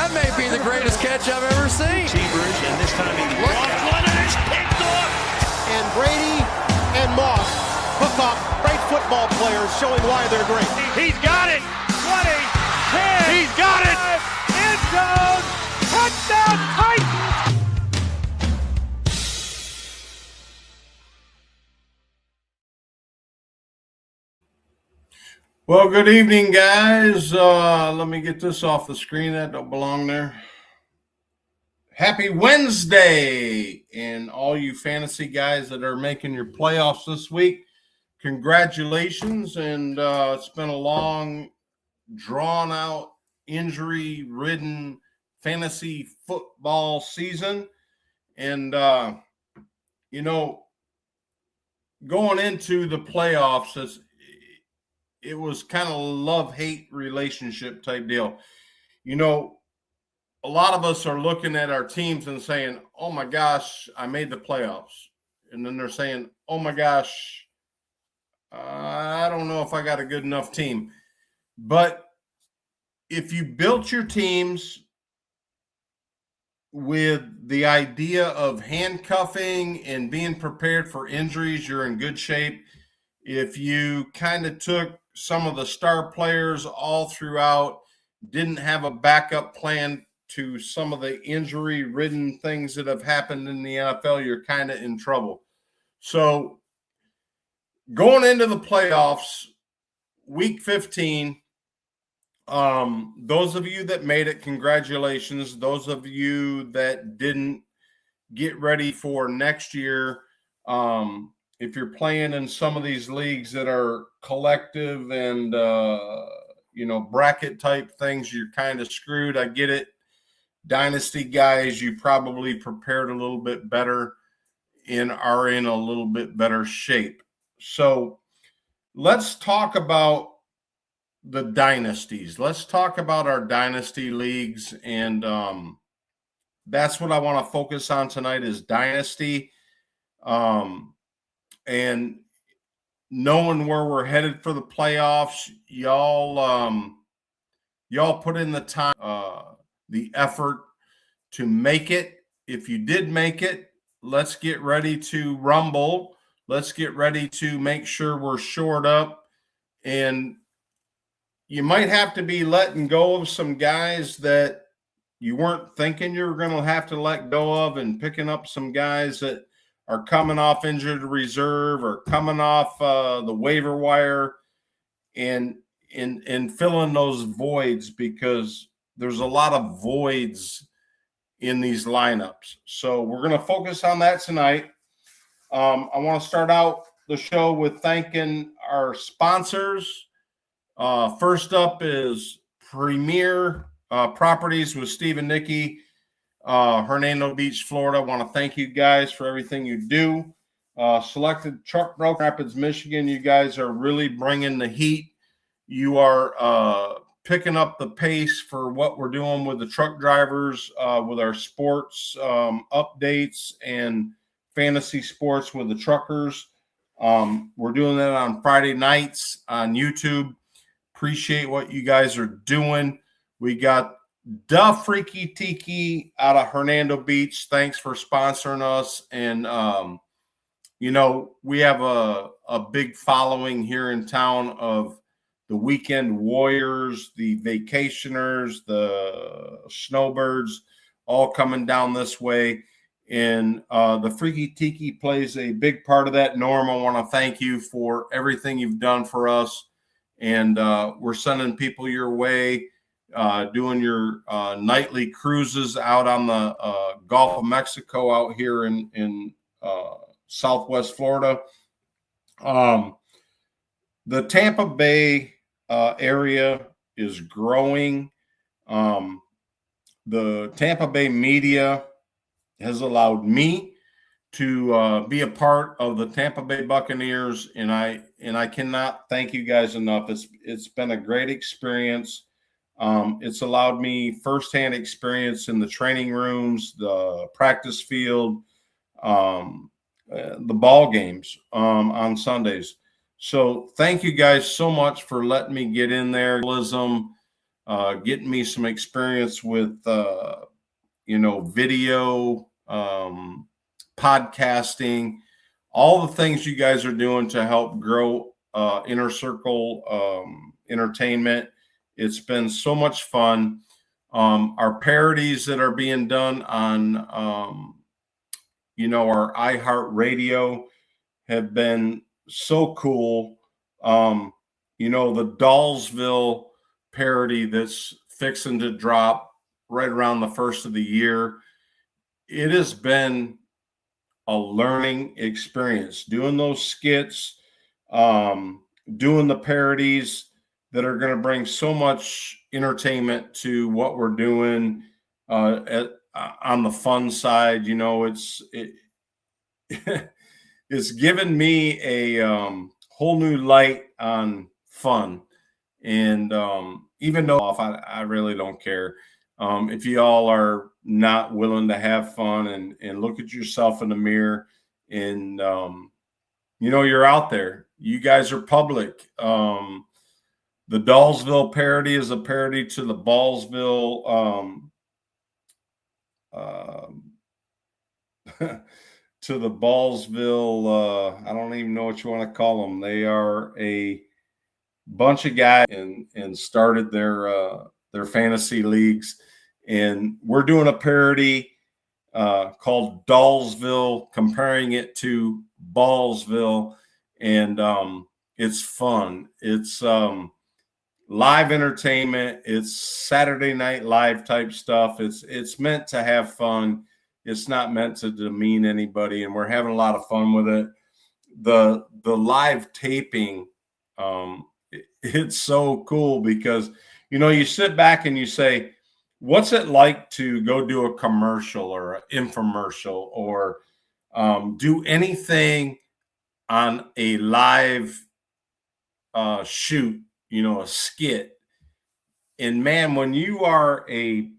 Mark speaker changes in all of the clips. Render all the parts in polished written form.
Speaker 1: That may be the greatest catch I've ever seen.
Speaker 2: Receivers, and this time he lost one and it's picked off.
Speaker 3: And Brady and Moss hook up great football players, showing why they're great.
Speaker 2: He's got it. 20, 10. He's got it. End zone. Touchdown Titans.
Speaker 4: Well, good evening, guys. Let me get this off the screen. That don't belong there. Happy Wednesday, and all you fantasy guys that are making your playoffs this week, congratulations. And it's been a long, drawn-out, injury-ridden fantasy football season. And, going into the playoffs, it was kind of a love-hate relationship type deal. A lot of us are looking at our teams and saying, oh my gosh, I made the playoffs. And then they're saying, oh my gosh, I don't know if I got a good enough team. But if you built your teams with the idea of handcuffing and being prepared for injuries, you're in good shape. If you kind of took some of the star players all throughout, didn't have a backup plan to some of the injury-ridden things that have happened in the NFL, you're kind of in trouble. So going into the playoffs, week 15, those of you that made it, congratulations. Those of you that didn't, get ready for next year. If you're playing in some of these leagues that are collective and, bracket type things, you're kind of screwed. I get it. Dynasty guys, you probably prepared a little bit better and are in a little bit better shape. So let's talk about the dynasties. Let's talk about our dynasty leagues. And that's what I want to focus on tonight is dynasty. And knowing where we're headed for the playoffs, y'all put in the time, the effort to make it. If you did make it, let's get ready to rumble. Let's get ready to make sure we're shored up. And you might have to be letting go of some guys that you weren't thinking you were going to have to let go of, and picking up some guys that are coming off injured reserve or coming off the waiver wire, and filling those voids, because there's a lot of voids in these lineups. So we're going to focus on that tonight. I want to start out the show with thanking our sponsors. First up is Premier Properties with Steve and Nikki, Hernando Beach, Florida. I want to thank you guys for everything you do. Selected Truck Broker, Rapids, Michigan. You guys are really bringing the heat. You are picking up the pace for what we're doing with the truck drivers, with our sports updates and fantasy sports with the truckers. We're doing that on Friday nights on YouTube. Appreciate what you guys are doing. We got Da Freaky Tiki out of Hernando Beach. Thanks for sponsoring us. And, we have a big following here in town of the weekend warriors, the vacationers, the snowbirds, all coming down this way. And the Freaky Tiki plays a big part of that. Norm, I want to thank you for everything you've done for us. And we're sending people your way, doing your nightly cruises out on the Gulf of Mexico out here in Southwest Florida. The Tampa Bay area is growing. The Tampa Bay media has allowed me to be a part of the Tampa Bay Buccaneers, and I cannot thank you guys enough. It's been a great experience. It's allowed me firsthand experience in the training rooms, the practice field, the ball games on Sundays. So thank you guys so much for letting me get in there. getting me some experience with, video, podcasting, all the things you guys are doing to help grow Inner Circle entertainment. It's been so much fun. Our parodies that are being done on, our iHeartRadio have been so cool. The Dollsville parody that's fixing to drop right around the first of the year. It has been a learning experience doing those skits, doing the parodies that are going to bring so much entertainment to what we're doing on the fun side. It's given me a whole new light on fun. And even though I really don't care. If you all are not willing to have fun and look at yourself in the mirror and, you're out there, you guys are public. The Dollsville parody is a parody to the Ballsville, I don't even know what you want to call them. They are a bunch of guys and started their fantasy leagues, and we're doing a parody called Dollsville, comparing it to Ballsville, and it's fun. It's live entertainment. It's Saturday Night Live type stuff. It's meant to have fun. It's not meant to demean anybody, and we're having a lot of fun with it. The live taping, it's so cool because you sit back and you say, what's it like to go do a commercial or an infomercial or do anything on a live shoot, a skit. And man, when you are a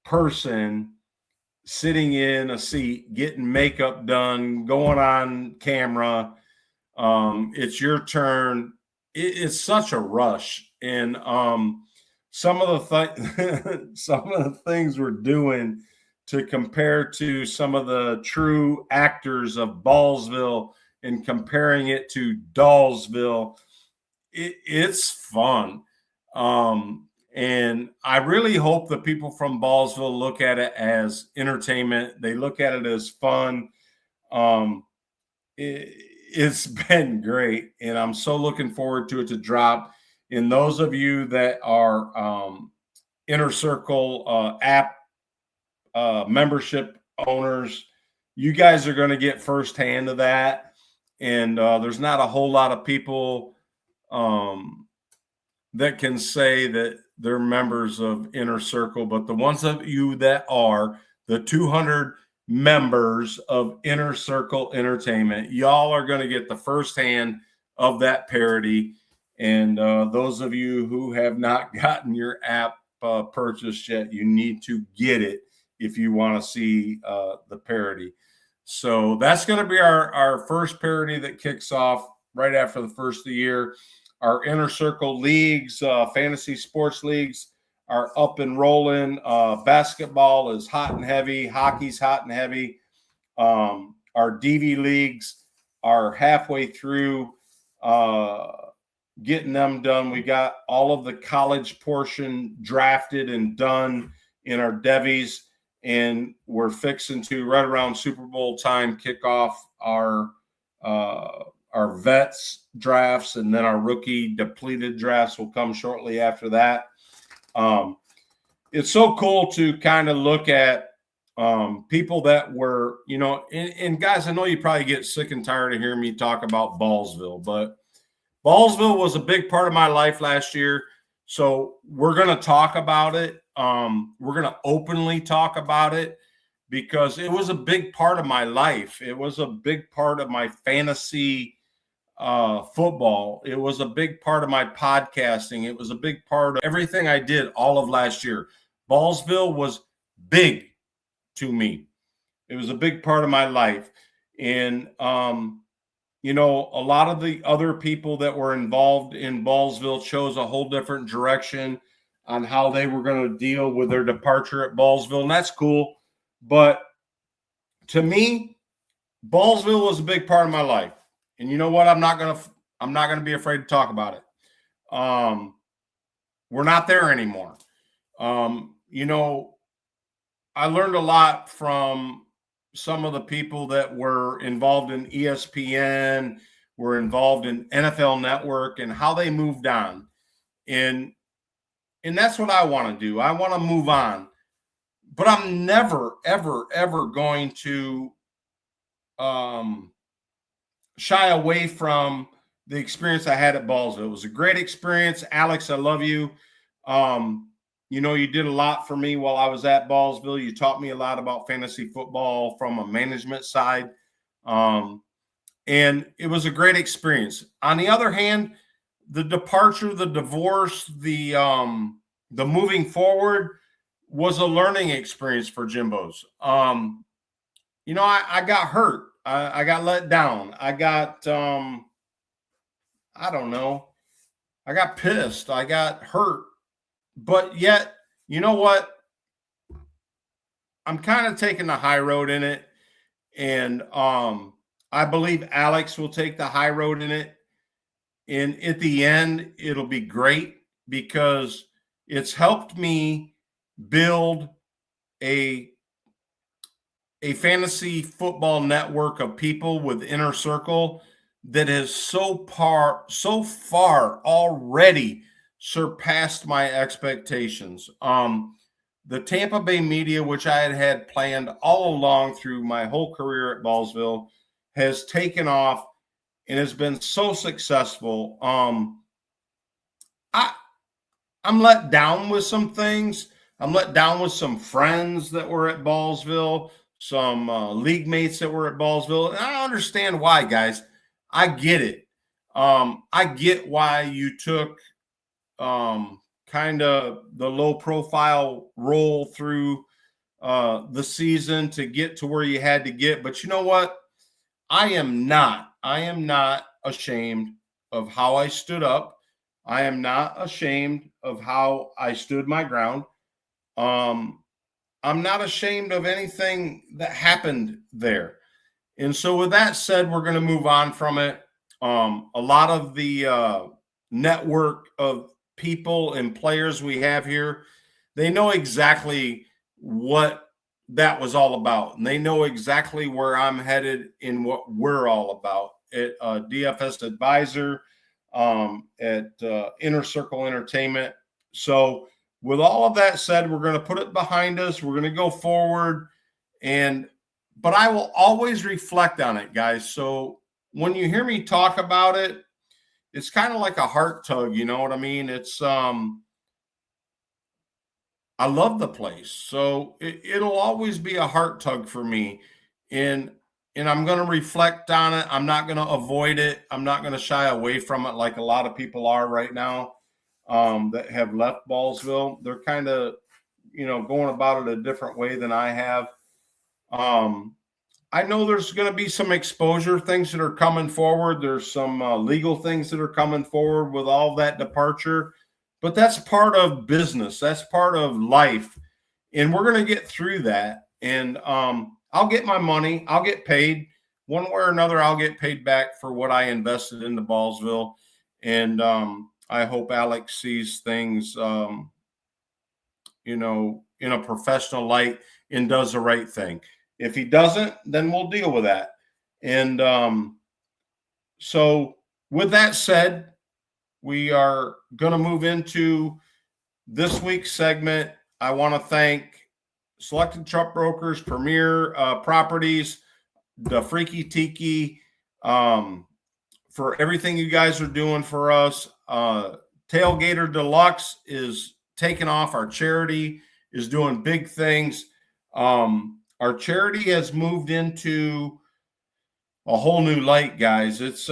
Speaker 4: person sitting in a seat, getting makeup done, going on camera, it's your turn. It's such a rush. And some of the things we're doing to compare to some of the true actors of Ballsville and comparing it to Dollsville, it's fun. And I really hope that people from Ballsville look at it as entertainment. They look at it as fun. It's been great, and I'm so looking forward to it to drop. And those of you that are Inner Circle app membership owners, you guys are going to get firsthand of that. And there's not a whole lot of people that can say that they're members of Inner Circle, but the ones of you that are, the 200 members of Inner Circle Entertainment, y'all are going to get the firsthand of that parody. And those of you who have not gotten your app purchased yet, you need to get it if you want to see the parody. So that's going to be our first parody that kicks off right after the first of the year. Our Inner Circle leagues, fantasy sports leagues, are up and rolling. Basketball is hot and heavy. Hockey's hot and heavy. Our DV leagues are halfway through getting them done. We got all of the college portion drafted and done in our Devies, and we're fixing to, right around Super Bowl time, kick off our vets drafts, and then our rookie depleted drafts will come shortly after that. It's so cool to kind of look at people that were, and guys, I know you probably get sick and tired of hearing me talk about Ballsville, but Ballsville was a big part of my life last year. So we're going to talk about it. We're going to openly talk about it because it was a big part of my life. It was a big part of my fantasy football. It was a big part of my podcasting. It was a big part of everything I did all of last year. Ballsville was big to me. It was a big part of my life. And, a lot of the other people that were involved in Ballsville chose a whole different direction. on how they were going to deal with their departure at Ballsville, and that's cool. But to me, Ballsville was a big part of my life, and you know what? I'm not gonna be afraid to talk about it. We're not there anymore. You know, I learned a lot from some of the people that were involved in ESPN, were involved in NFL Network, and how they moved on. And that's what I want to do. I want to move on. But I'm never, ever, ever going to shy away from the experience I had at Ballsville. It was a great experience. Alex, I love you. You know, you did a lot for me while I was at Ballsville. You taught me a lot about fantasy football from a management side. And it was a great experience. On the other hand, the departure, the divorce, the moving forward was a learning experience for Jimbo's. You know, I got hurt. I got let down. I got, I don't know. I got pissed. I got hurt. But yet, you know what? I'm kind of taking the high road in it. And I believe Alex will take the high road in it. And at the end, it'll be great because it's helped me build a fantasy football network of people with Inner Circle that has so far already surpassed my expectations. The Tampa Bay media, which I had planned all along through my whole career at Ballsville, has taken off and has been so successful. I'm let down with some things. I'm let down with some friends that were at Ballsville, some league mates that were at Ballsville. And I understand why, guys. I get it. I get why you took kind of the low profile roll through the season to get to where you had to get. But you know what? I am not ashamed of how I stood up. I am not ashamed of how I stood my ground. I'm not ashamed of anything that happened there. And so with that said, we're going to move on from it. A lot of the network of people and players we have here, they know exactly what that was all about. And they know exactly where I'm headed and what we're all about at DFS Advisor, at Inner Circle Entertainment. So with all of that said, we're going to put it behind us. We're going to go forward. But I will always reflect on it, guys. So when you hear me talk about it, it's kind of like a heart tug, you know what I mean? It's I love the place. So it'll always be a heart tug for me. And I'm going to reflect on it. I'm not going to avoid it. I'm not going to shy away from it like a lot of people are right now that have left Ballsville. They're kind of, you know, going about it a different way than I have. I know there's going to be some exposure things that are coming forward. There's some legal things that are coming forward with all that departure, but that's part of business. That's part of life. And we're going to get through that. And I'll get my money. I'll get paid one way or another. I'll get paid back for what I invested into Ballsville. And I hope Alex sees things, you know, in a professional light and does the right thing. If he doesn't, then we'll deal with that. And so with that said, we are going to move into this week's segment. I want to thank Selected Truck Brokers, Premier Properties, the Freaky Tiki, for everything you guys are doing for us. Tailgater Deluxe is taking off. Our charity is doing big things. Our charity has moved into a whole new light, guys. It's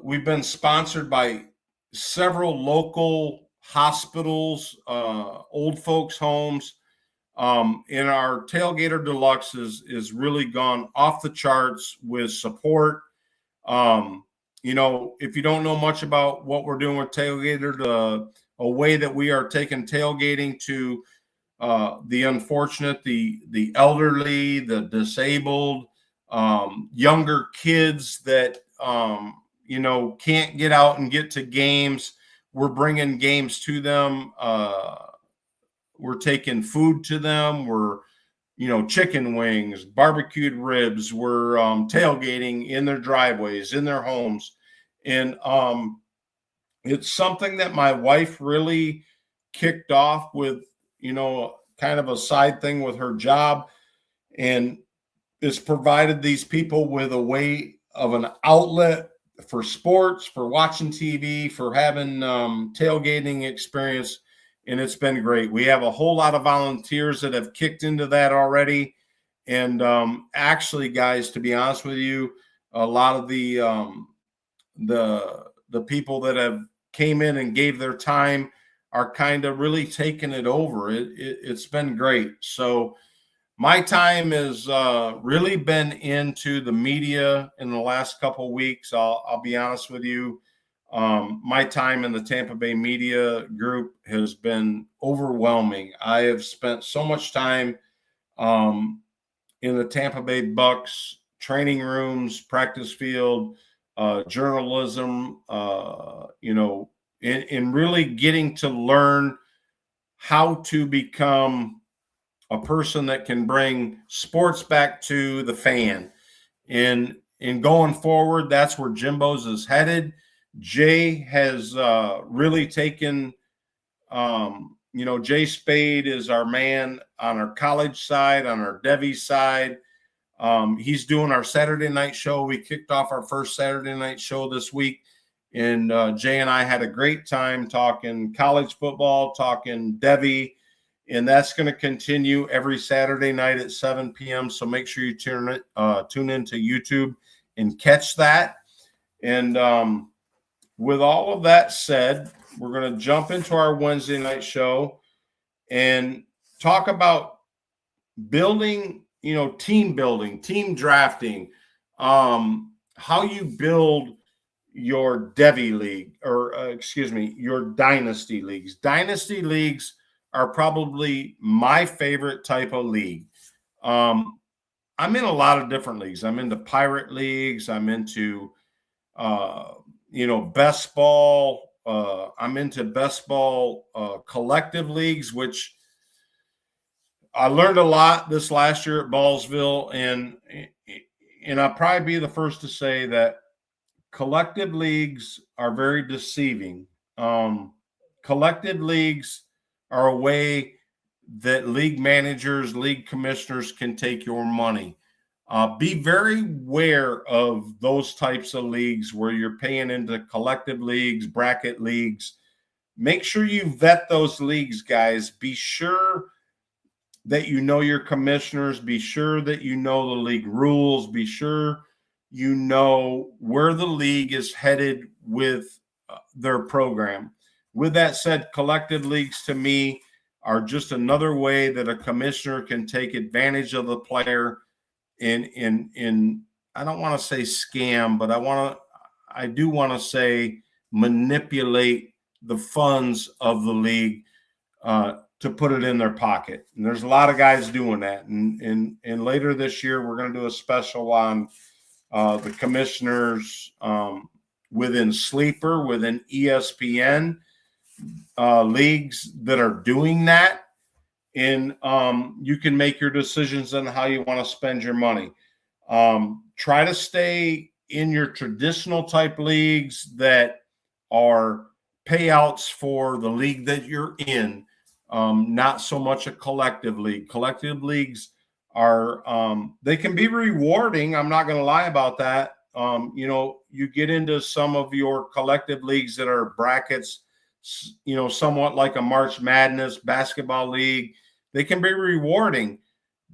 Speaker 4: we've been sponsored by several local hospitals, old folks' homes. And our Tailgater Deluxe is really gone off the charts with support. You know, if you don't know much about what we're doing with Tailgater, a way that we are taking tailgating to the unfortunate, the elderly, the disabled, younger kids that can't get out and get to games. We're bringing games to them. We're taking food to them. We're chicken wings, barbecued ribs. We're tailgating in their driveways, in their homes, and it's something that my wife really kicked off with, kind of a side thing with her job, and it's provided these people with a way of an outlet for sports, for watching TV, for having tailgating experience, and it's been great. We have a whole lot of volunteers that have kicked into that already, and actually, guys, to be honest with you, a lot of the people that have came in and gave their time are kind of really taking it over. It's been great. So my time has really been into the media in the last couple of weeks. I'll be honest with you. My time in the Tampa Bay media group has been overwhelming. I have spent so much time in the Tampa Bay Bucks training rooms, practice field, journalism, in really getting to learn how to become a person that can bring sports back to the fan. And going forward, that's where Jimbo's is headed. Jay has really taken, Jay Spade is our man on our college side, on our Devy side. He's doing our Saturday night show. We kicked off our first Saturday night show this week. And Jay and I had a great time talking college football, talking Devy, and that's going to continue every Saturday night at 7 p.m. So make sure you tune into YouTube and catch that. And with all of that said, we're going to jump into our Wednesday night show and talk about building, team building, team drafting, how you build your Devy league, or your dynasty leagues. Dynasty leagues are probably my favorite type of league. I'm in a lot of different leagues. I'm into pirate leagues. I'm into, best ball. I'm into best ball collective leagues, which I learned a lot this last year at Ballsville, and I'll probably be the first to say that collective leagues are very deceiving. Collective leagues are a way that league managers, league commissioners can take your money. Be very aware of those types of leagues where you're paying into collective leagues, bracket leagues. Make sure you vet those leagues, guys. Be sure that you know your commissioners. Be sure that you know the league rules. Be sure you know where the league is headed with their program. With that said, collective leagues to me are just another way that a commissioner can take advantage of the player in I don't want to say scam, but I do want to say manipulate the funds of the league to put it in their pocket. And there's a lot of guys doing that. And later this year, we're going to do a special on the commissioners within Sleeper, within ESPN leagues that are doing that. And you can make your decisions on how you want to spend your money. Try to stay in your traditional type leagues that are payouts for the league that you're in, not so much a collective league. Collective leagues are they can be rewarding. I'm not going to lie about that. You get into some of your collective leagues that are brackets, somewhat like a March Madness basketball league. They can be rewarding,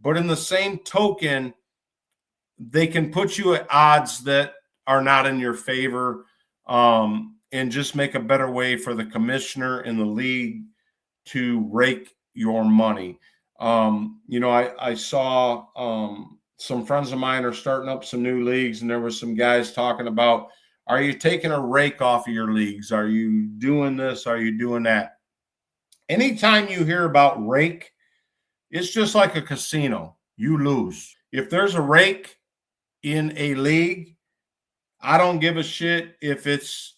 Speaker 4: but in the same token, they can put you at odds that are not in your favor, and just make a better way for the commissioner and the league to rake your money. I saw some friends of mine are starting up some new leagues, and there were some guys talking about, Are you taking a rake off of your leagues? Are you doing this? Are you doing that? Anytime you hear about rake, it's just like a casino. You lose. If there's a rake in a league, I don't give a shit if it's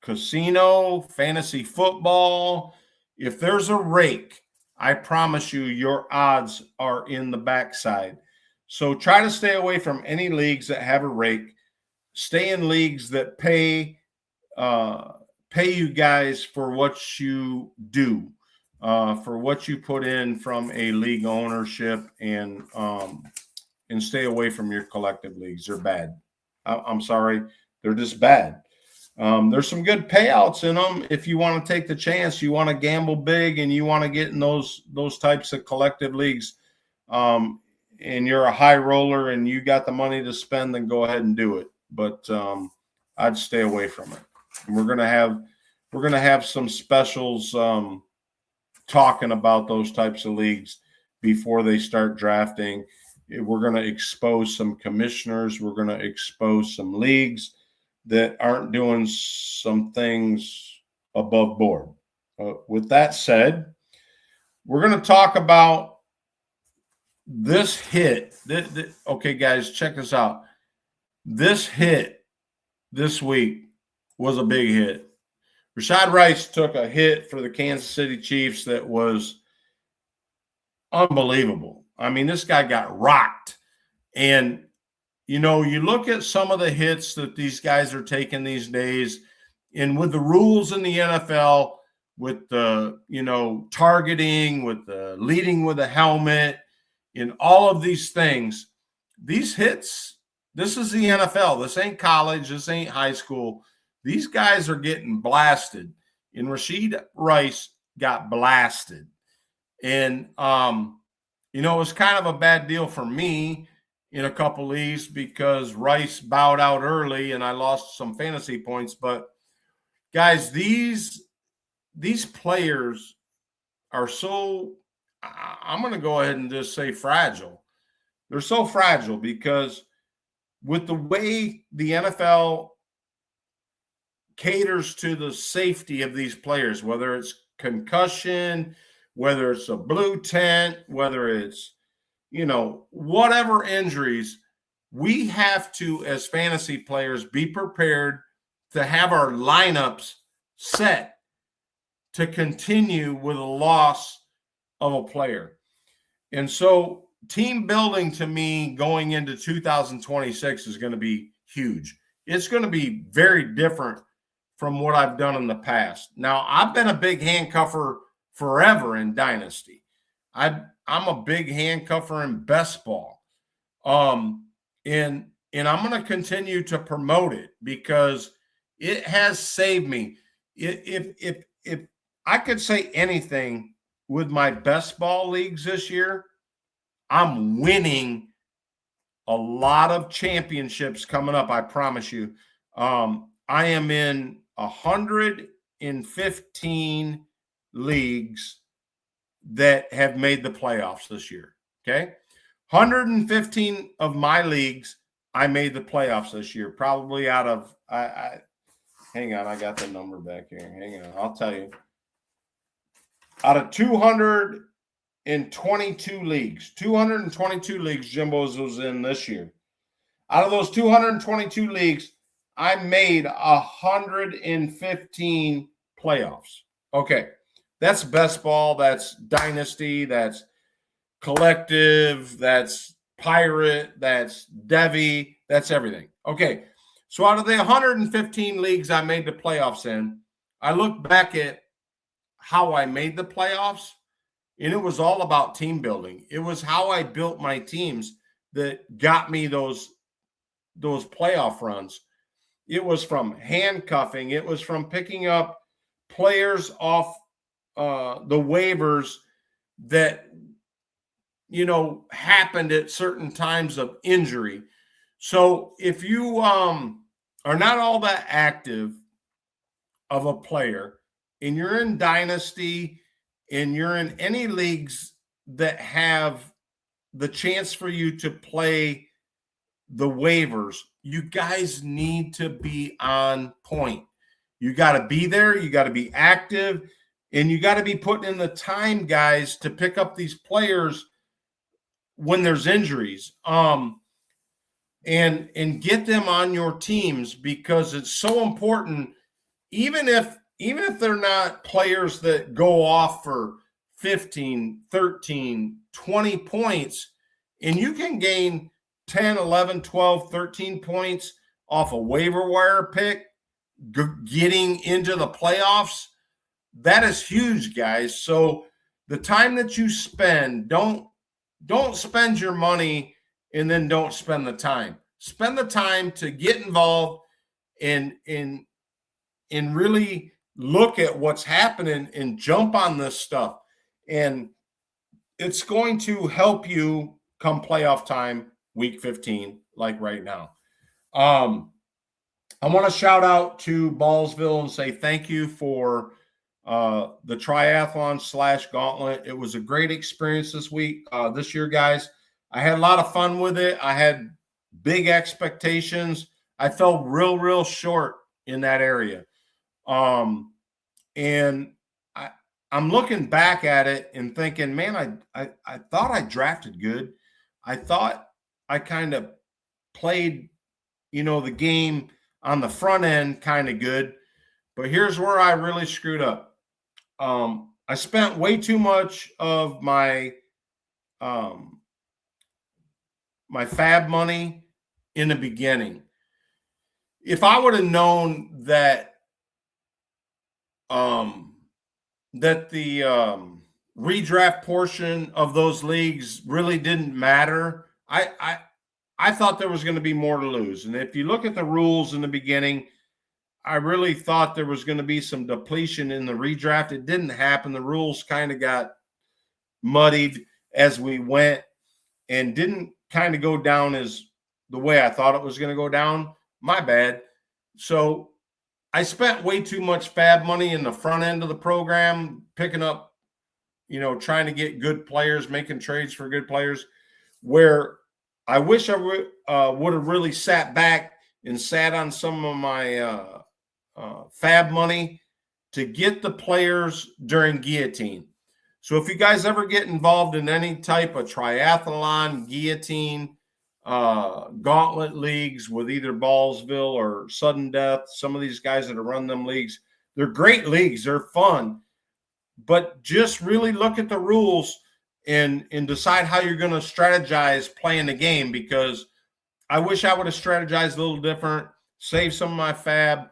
Speaker 4: casino, fantasy football. If there's a rake, I promise you your odds are in the backside. So try to stay away from any leagues that have a rake. Stay in leagues that pay you guys for what you do, for what you put in from a league ownership, and stay away from your collective leagues. They're bad. I'm sorry, they're just bad. There's some good payouts in them if you want to take the chance. You want to gamble big and you want to get in those types of collective leagues, and you're a high roller and you got the money to spend, then go ahead and do it. But I'd stay away from it. And we're gonna have some specials talking about those types of leagues before they start drafting. We're going to expose some commissioners. We're going to expose some leagues that aren't doing some things above board. With that said, we're going to talk about this hit. Okay, guys, check this out. This hit this week was a big hit. Rashad Rice took a hit for the Kansas City Chiefs that was unbelievable. I mean, this guy got rocked. And, you know, you look at some of the hits that these guys are taking these days, and with the rules in the NFL, with the, you know, targeting, with the leading with a helmet, in all of these things, these hits, this is the NFL. This ain't college. This ain't high school. These guys are getting blasted. And Rashad Rice got blasted. And, you know, it was kind of a bad deal for me in a couple leagues because Rice bowed out early and I lost some fantasy points. But, guys, these players are so, I'm going to go ahead and just say fragile. They're so fragile because with the way the NFL caters to the safety of these players, whether it's concussion, whether it's a blue tent, whether it's, you know, whatever injuries, we have to, as fantasy players, be prepared to have our lineups set to continue with a loss of a player. And so team building to me going into 2026 is going to be huge. It's going to be very different from what I've done in the past. Now, I've been a big handcuffer forever in Dynasty. I'm a big handcuffer in best ball. And I'm going to continue to promote it because it has saved me. If I could say anything with my best ball leagues this year, I'm winning a lot of championships coming up, I promise you. I am in 115 leagues that have made the playoffs this year, okay? 115 of my leagues, I made the playoffs this year, probably out of hang on, I got the number back here. Hang on, I'll tell you. Out of 222 leagues, Jimbo's was in this year. Out of those 222 leagues, I made 115 playoffs. Okay, that's best ball, that's dynasty, that's collective, that's pirate, that's Devi, that's everything. Okay, so out of the 115 leagues I made the playoffs in, I look back at how I made the playoffs, and it was all about team building. It was how I built my teams that got me those playoff runs. It was from handcuffing. It was from picking up players off the waivers that, you know, happened at certain times of injury. So if you are not all that active of a player and you're in Dynasty and you're in any leagues that have the chance for you to play the waivers, you guys need to be on point. You got to be there. You got to be active. And you got to be putting in the time, guys, to pick up these players when there's injuries. And get them on your teams, because it's so important. Even if they're not players that go off for 15, 13, 20 points, and you can gain 10, 11, 12, 13 points off a waiver wire pick, getting into the playoffs, that is huge, guys. So the time that you spend, don't spend your money and then don't spend the time. Spend the time to get involved and really look at what's happening and jump on this stuff. And it's going to help you come playoff time, week 15, like right now. I want to shout out to Ballsville and say thank you for the triathlon / gauntlet. It was a great experience this year, guys. I had a lot of fun with it. I had big expectations. I fell real short in that area. And I'm looking back at it and thinking, man, I thought I drafted good. I thought I kind of played, the game on the front end kind of good. But here's where I really screwed up. I spent way too much of my my fab money in the beginning. If I would have known that the redraft portion of those leagues really didn't matter, I thought there was going to be more to lose. And if you look at the rules in the beginning, I really thought there was going to be some depletion in the redraft. It didn't happen. The rules kind of got muddied as we went and didn't kind of go down as the way I thought it was going to go down. My bad. So I spent way too much fab money in the front end of the program, picking up, trying to get good players, making trades for good players, where I wish I would have really sat back and sat on some of my fab money to get the players during guillotine. So if you guys ever get involved in any type of triathlon, guillotine, gauntlet leagues with either Ballsville or Sudden Death, some of these guys that have run them leagues, they're great leagues. They're fun. But just really look at the rules and decide how you're going to strategize playing the game, because I wish I would have strategized a little different, saved some of my fab,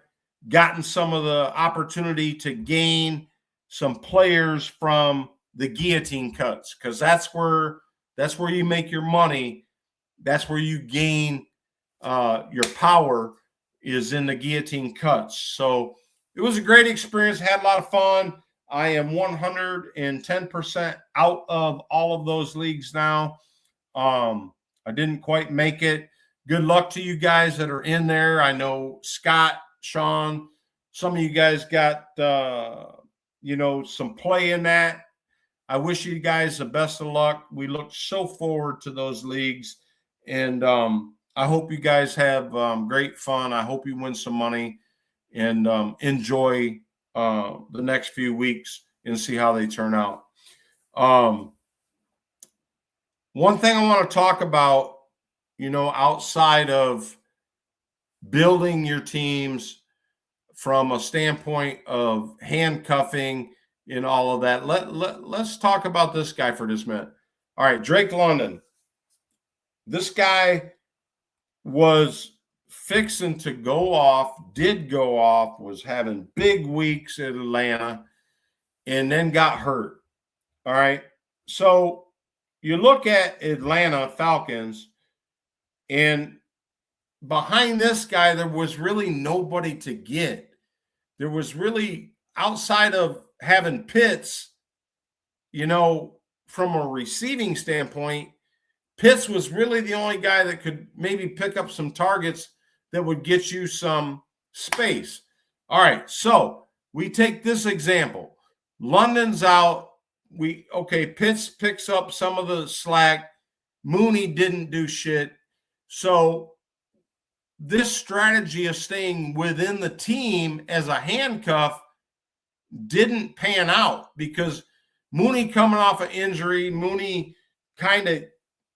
Speaker 4: gotten some of the opportunity to gain some players from the guillotine cuts, because that's where you make your money. That's where you gain your power, is in the guillotine cuts. So it was a great experience. Had a lot of fun. I am 110% out of all of those leagues now. I didn't quite make it. Good luck to you guys that are in there. I know Scott, Sean, some of you guys got, some play in that. I wish you guys the best of luck. We look so forward to those leagues. And I hope you guys have great fun. I hope you win some money and enjoy the next few weeks and see how they turn out. One thing I want to talk about, outside of building your teams from a standpoint of handcuffing and all of that, let's talk about this guy for this minute. All right, Drake London. This guy was fixing to go off, was having big weeks at Atlanta, and then got hurt. All right. So you look at Atlanta Falcons, and behind this guy, there was really nobody to get. There was really, outside of having Pitts, from a receiving standpoint, Pitts was really the only guy that could maybe pick up some targets that would get you some space. All right, so we take this example. London's out. Pitts picks up some of the slack. Mooney didn't do shit. So this strategy of staying within the team as a handcuff didn't pan out because Mooney coming off an injury, Mooney kind of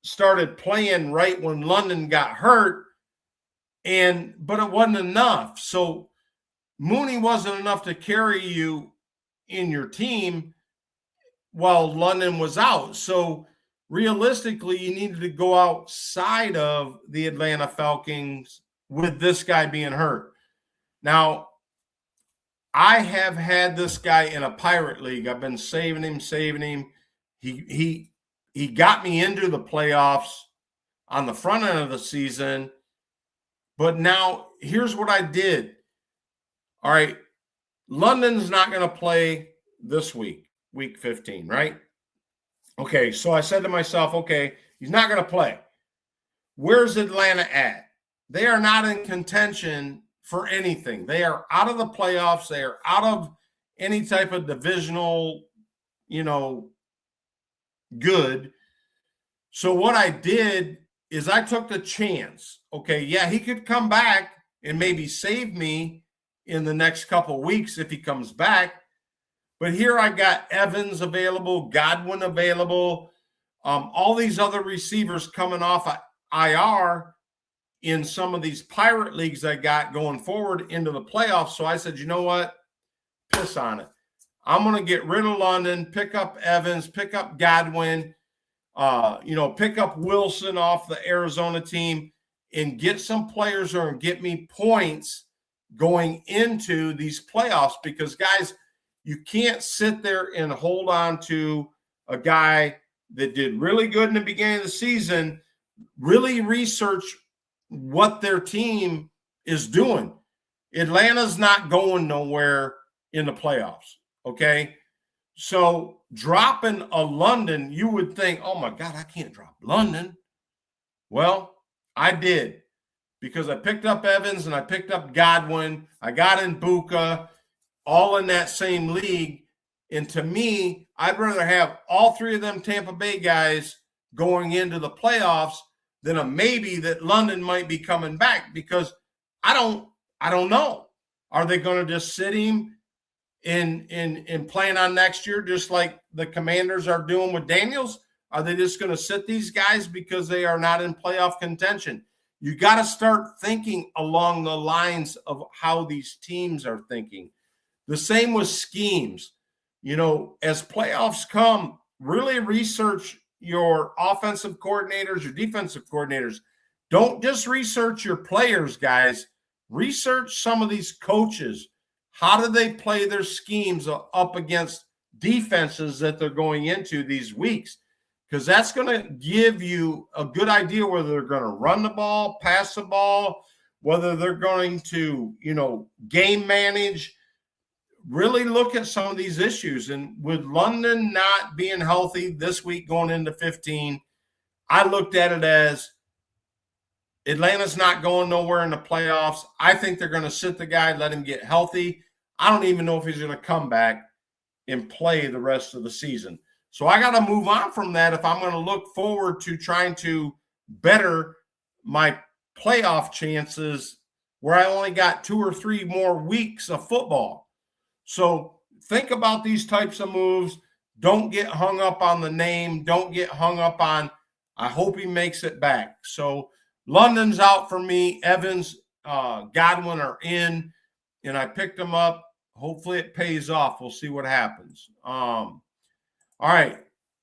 Speaker 4: started playing right when London got hurt, but it wasn't enough. So Mooney wasn't enough to carry you in your team while London was out. So realistically, you needed to go outside of the Atlanta Falcons with this guy being hurt. Now, I have had this guy in a Pirate League. I've been saving him. He got me into the playoffs on the front end of the season. But now here's what I did. All right, London's not going to play this week, week 15, right? Okay, so I said to myself, okay, he's not going to play. Where's Atlanta at? They are not in contention for anything. They are out of the playoffs. They are out of any type of divisional, good. So what I did is I took the chance. Okay, yeah, he could come back and maybe save me in the next couple of weeks if he comes back. But here I got Evans available, Godwin available, all these other receivers coming off of IR in some of these Pirate Leagues I got going forward into the playoffs. So I said, you know what? Piss on it. I'm going to get rid of London, pick up Evans, pick up Godwin, pick up Wilson off the Arizona team and get some players or get me points going into these playoffs because, guys, you can't sit there and hold on to a guy that did really good in the beginning of the season, really research what their team is doing. Atlanta's not going nowhere in the playoffs, okay? So dropping a London, you would think, oh, my God, I can't drop London. Well, I did because I picked up Evans and I picked up Godwin. I got in Buka, all in that same league. And to me, I'd rather have all three of them Tampa Bay guys going into the playoffs than a maybe that London might be coming back because I don't know. Are they going to just sit him in plan on next year, just like the Commanders are doing with Daniels? Are they just going to sit these guys because they are not in playoff contention? You got to start thinking along the lines of how these teams are thinking. The same with schemes. As playoffs come, really research your offensive coordinators, your defensive coordinators. Don't just research your players, guys. Research some of these coaches. How do they play their schemes up against defenses that they're going into these weeks? Because that's going to give you a good idea whether they're going to run the ball, pass the ball, whether they're going to, game manage. Really look at some of these issues. And with London not being healthy this week going into 15, I looked at it as Atlanta's not going nowhere in the playoffs. I think they're going to sit the guy, let him get healthy. I don't even know if he's going to come back and play the rest of the season. So I got to move on from that if I'm going to look forward to trying to better my playoff chances where I only got 2 or 3 more weeks of football. So think about these types of moves. Don't get hung up on the name. Don't get hung up on, I hope he makes it back. So London's out for me. Evans, Godwin are in, and I picked them up. Hopefully it pays off. We'll see what happens. All right.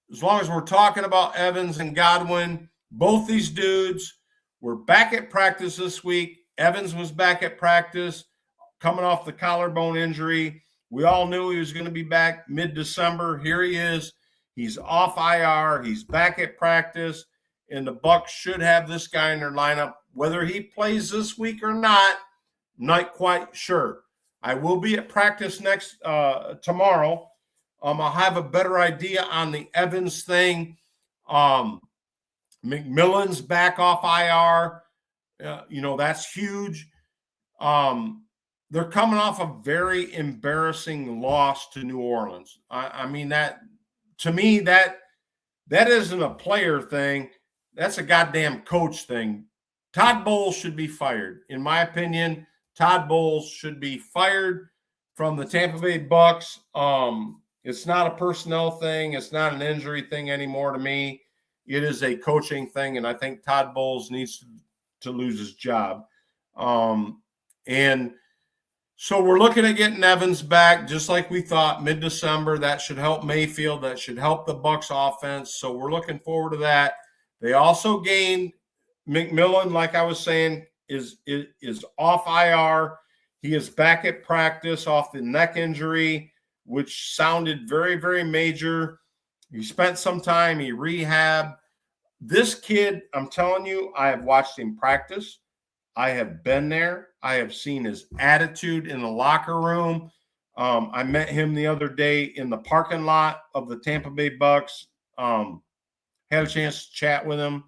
Speaker 4: As long as we're talking about Evans and Godwin, both these dudes were back at practice this week. Evans was back at practice coming off the collarbone injury. We all knew he was going to be back mid-December. Here he is. He's off IR. He's back at practice, and the Bucs should have this guy in their lineup. Whether he plays this week or not, not quite sure. I will be at practice tomorrow. I'll have a better idea on the Evans thing. McMillan's back off IR. That's huge. They're coming off a very embarrassing loss to New Orleans. I mean, that to me, that isn't a player thing. That's a goddamn coach thing. Todd Bowles should be fired. In my opinion, Todd Bowles should be fired from the Tampa Bay Bucks. It's not a personnel thing. It's not an injury thing anymore to me. It is a coaching thing, and I think Todd Bowles needs to lose his job. And so we're looking at getting Evans back, just like we thought, mid-December. That should help Mayfield. That should help the Bucs offense. So we're looking forward to that. They also gained McMillan, like I was saying, is off IR. He is back at practice off the neck injury, which sounded very, very major. He spent some time. He rehabbed. This kid, I'm telling you, I have watched him practice. I have been there. I have seen his attitude in the locker room. I met him the other day in the parking lot of the Tampa Bay Bucks. Had a chance to chat with him.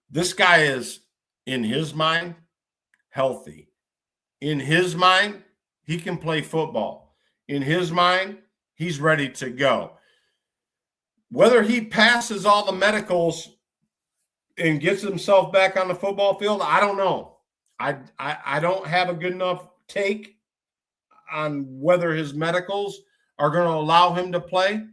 Speaker 4: This guy is, in his mind, healthy. In his mind, he can play football. In his mind, he's ready to go. Whether he passes all the medicals and gets himself back on the football field, I don't know. I don't have a good enough take on whether his medicals are going to allow him to play.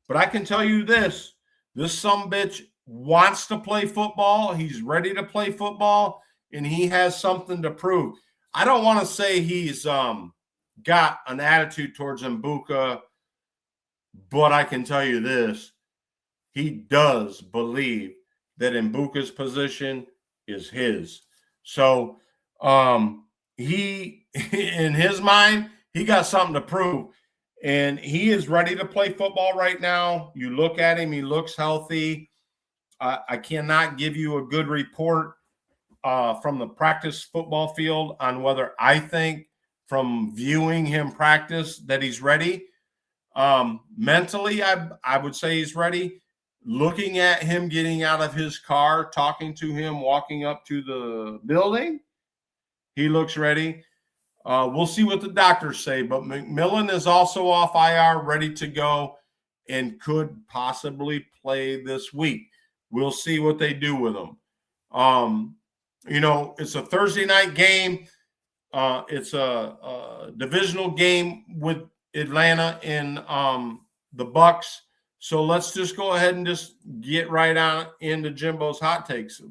Speaker 4: But I can tell you this sumbitch wants to play football. He's ready to play football, and he has something to prove. I don't want to say he's got an attitude towards Mbuka, but I can tell you this. He does believe that Mbuka's position is his. So he, in his mind, he got something to prove. And he is ready to play football right now. You look at him, he looks healthy. I cannot give you a good report from the practice football field on whether I think from viewing him practice that he's ready. Mentally, I would say he's ready. Looking at him getting out of his car, talking to him, walking up to the building, he looks ready. We'll see what the doctors say, but McMillan is also off IR, ready to go, and could possibly play this week. We'll see what they do with him. It's a Thursday night game. It's a divisional game with Atlanta and the Bucks. So let's just go ahead and just get right on into Jimbo's hot takes.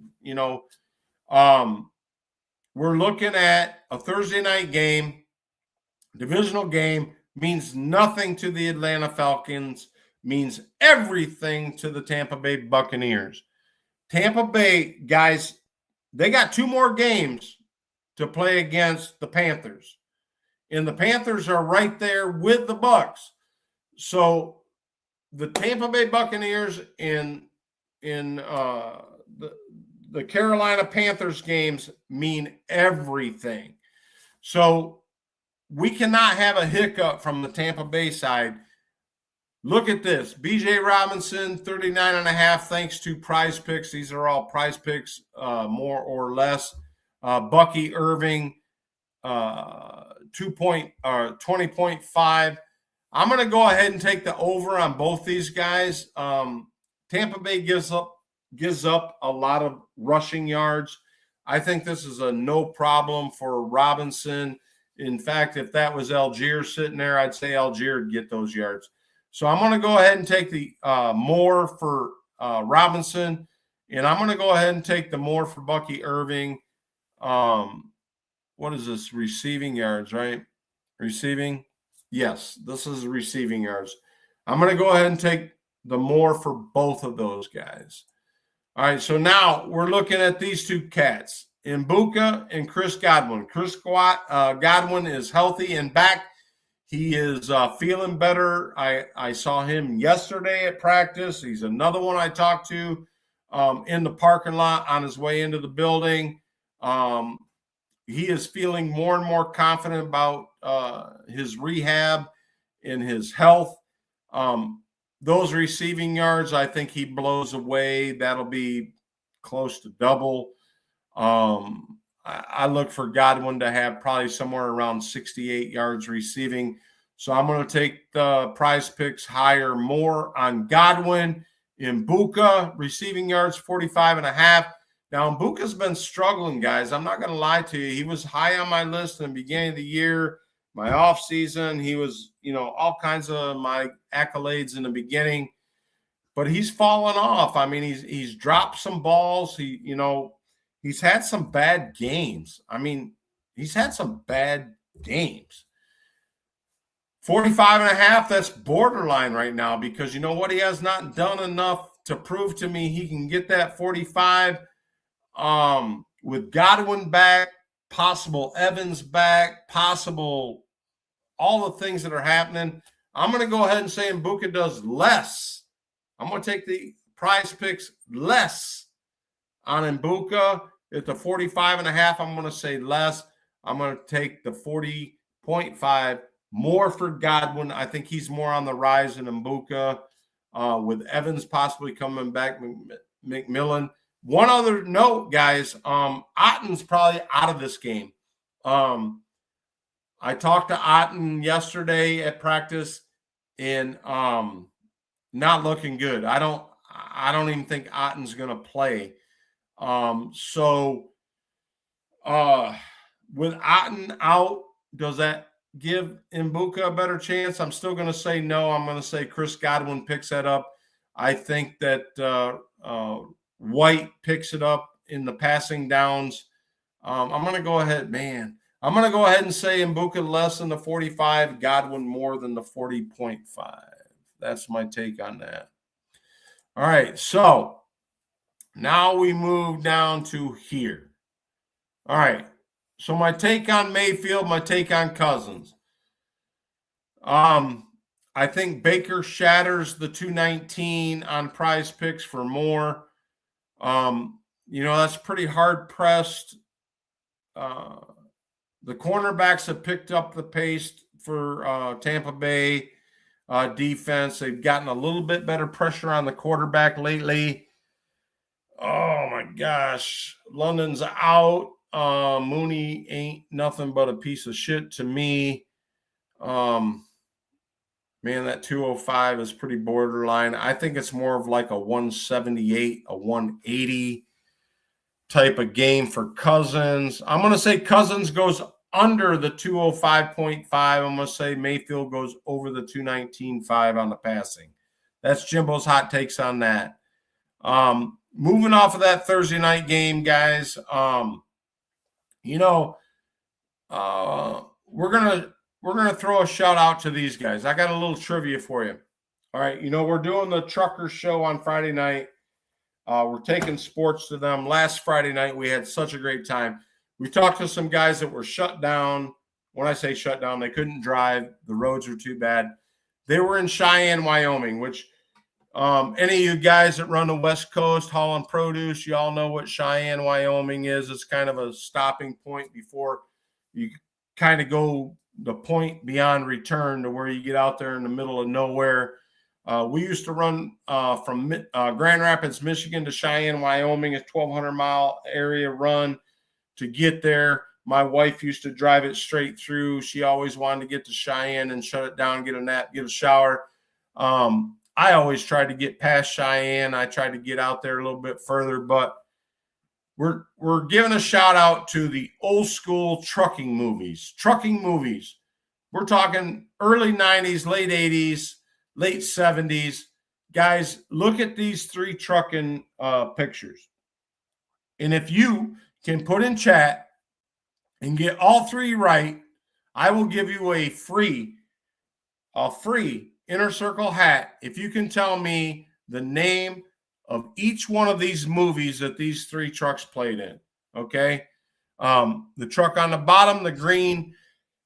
Speaker 4: We're looking at a Thursday night game. Divisional game means nothing to the Atlanta Falcons, means everything to the Tampa Bay Buccaneers. Tampa Bay, guys, they got 2 more games to play against the Panthers. And the Panthers are right there with the Bucks. So the Tampa Bay Buccaneers in the Carolina Panthers games mean everything. So we cannot have a hiccup from the Tampa Bay side. Look at this. B.J. Robinson, 39.5, thanks to Prize Picks. These are all Prize Picks, more or less. Bucky Irving, 20.5. I'm going to go ahead and take the over on both these guys. Tampa Bay gives up a lot of rushing yards. I think this is a no problem for Robinson. In fact, if that was Algier sitting there, I'd say Algier would get those yards. So I'm going to go ahead and take the more for Robinson, and I'm going to go ahead and take the more for Bucky Irving. What is this? Receiving yards, right? Receiving? Yes, this is receiving yards. I'm going to go ahead and take the more for both of those guys. All right, so now we're looking at these 2 cats, Mbuka and Chris Godwin. Chris Godwin is healthy and back. He is feeling better. I saw him yesterday at practice. He's another one I talked to in the parking lot on his way into the building. He is feeling more and more confident about his rehab and his health. Those receiving yards, I think he blows away. That'll be close to double. I look for Godwin to have probably somewhere around 68 yards receiving. So I'm going to take the Prize Picks higher more on Godwin. Mbuka, receiving yards, 45.5. Now, Mbuka's been struggling, guys. I'm not going to lie to you. He was high on my list in the beginning of the year, my off season. He was, all kinds of my accolades in the beginning, but he's fallen off. I mean, he's dropped some balls. He's had some bad games. I mean, he's had some bad games. 45.5, that's borderline right now, because you know what? He has not done enough to prove to me he can get that 45. With Godwin back, possible Evans back, possible all the things that are happening, I'm going to go ahead and say Mbuka does less. I'm going to take the prize picks less on Mbuka. At the 45.5, I'm going to say less. I'm going to take the 40.5 more for Godwin. I think he's more on the rise than Mbuka, with Evans possibly coming back, McMillan. One other note, guys, Otten's probably out of this game. I talked to Otten yesterday at practice, and not looking good. I don't even think Otten's going to play. With Otten out, does that give Mbuka a better chance? I'm still going to say no. I'm going to say Chris Godwin picks that up. I think that White picks it up in the passing downs. I'm going to go ahead, I'm going to go ahead and say Mbuka less than the 45, Godwin more than the 40.5. That's my take on that. All right, so now we move down to here. All right, so my take on Mayfield, my take on Cousins. I think Baker shatters the 219 on prize picks for more. That's pretty hard pressed. The cornerbacks have picked up the pace for Tampa Bay defense. They've gotten a little bit better pressure on the quarterback lately. Oh my gosh. London's out. Mooney ain't nothing but a piece of shit to me. That 205 is pretty borderline. I think it's more of like a 178, a 180 type of game for Cousins. I'm going to say Cousins goes under the 205.5. I'm going to say Mayfield goes over the 219.5 on the passing. That's Jimbo's hot takes on that. Moving off of that Thursday night game, guys, we're gonna throw a shout out to these guys. I got a little trivia for you. All right, we're doing the Trucker Show on Friday night. We're taking sports to them. Last Friday night, we had such a great time. We talked to some guys that were shut down. When I say shut down, they couldn't drive. The roads were too bad. They were in Cheyenne, Wyoming, which any of you guys that run the West Coast hauling produce, you all know what Cheyenne, Wyoming is. It's kind of a stopping point before you kind of go the point beyond return to where you get out there in the middle of nowhere. We used to run from Grand Rapids, Michigan to Cheyenne, Wyoming, a 1,200-mile area run to get there. My wife used to drive it straight through. She always wanted to get to Cheyenne and shut it down, get a nap, get a shower. I always tried to get past Cheyenne. I tried to get out there a little bit further, but we're giving a shout out to the old school trucking movies. Trucking movies. We're talking early 90s, late 80s, late 70s. Guys, look at these three trucking pictures. And if you can put in chat and get all three right, I will give you a free Inner Circle hat if you can tell me the name of each one of these movies that these three trucks played in. Okay? The truck on the bottom, the green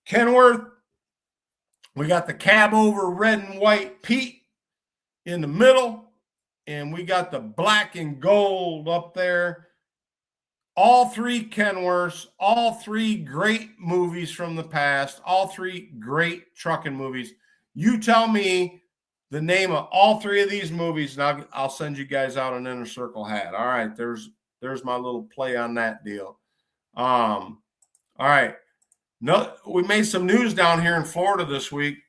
Speaker 4: Kenworth. We got the cab over red and white Pete in the middle. And we got the black and gold up there. All three Kenworths, all three great movies from the past, all three great trucking movies. You tell me the name of all three of these movies, and I'll send you guys out an Inner Circle hat. All right, there's my little play on that deal. All right. No, we made some news down here in Florida this week.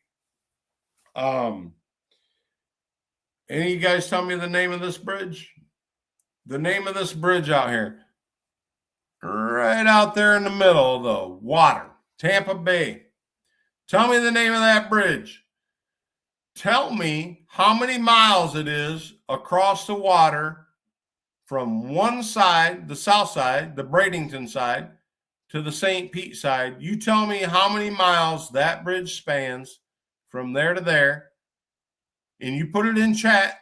Speaker 4: Any of you guys tell me the name of this bridge? the name of this bridge out here. Right out there in the middle of the water, Tampa Bay. Tell me the name of that bridge. Tell me how many miles it is across the water from one side, the south side, the Bradenton side, to the St. Pete side. You tell me how many miles that bridge spans from there to there, and you put it in chat,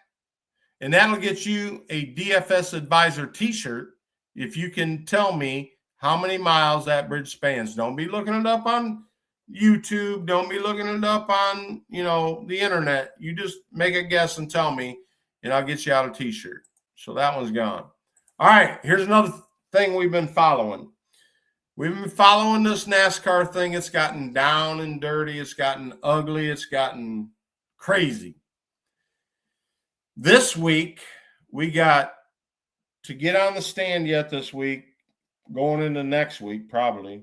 Speaker 4: and that'll get you a DFS Advisor t-shirt if you can tell me how many miles that bridge spans. Don't be looking it up on YouTube. Don't be looking it up on, the internet. You just make a guess and tell me, and I'll get you out a t-shirt. So that one's gone. All right, here's another thing we've been following. We've been following this NASCAR thing. It's gotten down and dirty. It's gotten ugly. It's gotten crazy. This week, we got to get on the stand yet this week, going into next week probably.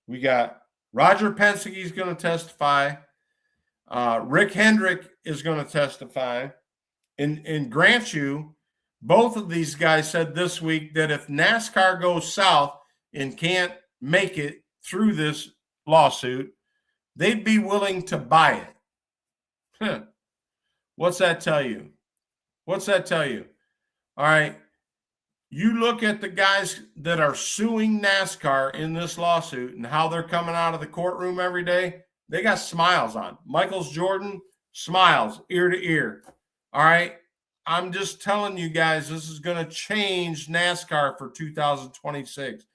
Speaker 4: We got Roger Penske's going to testify. Rick Hendrick is going to testify. And grant you, both of these guys said this week that if NASCAR goes south and can't make it through this lawsuit, they'd be willing to buy it. What's that tell you? What's that tell you? All right. You look at the guys that are suing NASCAR in this lawsuit and how they're coming out of the courtroom every day. They got smiles on. Michael's Jordan, smiles ear to ear. All right. I'm just telling you guys, this is going to change NASCAR for 2026.